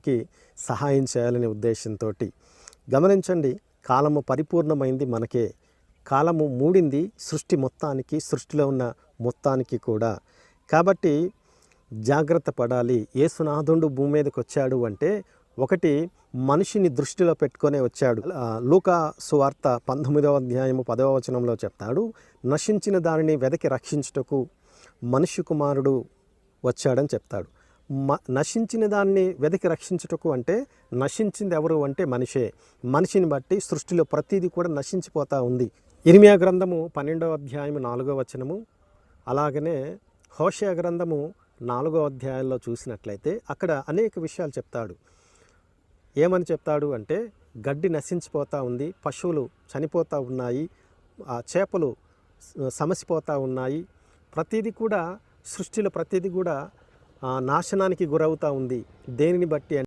కి సహాయం చేయాలనే ఉద్దేశంతో గమనించండి, కాలము పరిపూర్ణమైంది మనకే. కాలము మూడింది సృష్టి మొత్తానికి, సృష్టిలో ఉన్న మొత్తానికి కూడా. కాబట్టి జాగ్రత్త పడాలి. యేసునాథుడు భూమి మీదకి వచ్చాడు అంటే ఒకటి మనిషిని దృష్టిలో పెట్టుకొనే వచ్చాడు. లూకా సువార్త 19వ అధ్యాయము 10వ వచనంలో చెప్తాడు, నశించిన దానిని వెదకి రక్షించుటకు మనుష్య కుమారుడు వచ్చాడని చెప్తాడు. నశించిన దాన్ని వెదకి రక్షించుటకు అంటే నశించింది ఎవరు అంటే మనిషే. మనిషిని బట్టి సృష్టిలో ప్రతిదీ కూడా నశించిపోతూ ఉంది. ఇర్మియా గ్రంథము 12వ అధ్యాయము 4వ వచనము, అలాగనే హోషేయ గ్రంథము 4వ అధ్యాయంలో చూసినట్లయితే అక్కడ అనేక విషయాలు చెప్తాడు. ఏమని చెప్తాడు అంటే గడ్డి నశించిపోతూ ఉంది, పశువులు చనిపోతూ ఉన్నాయి, చేపలు సమసిపోతూ ఉన్నాయి, ప్రతిదీ కూడా సృష్టిలో ప్రతిదీ కూడా నాశనానికి గురవుతూ ఉంది. దేనిని బట్టి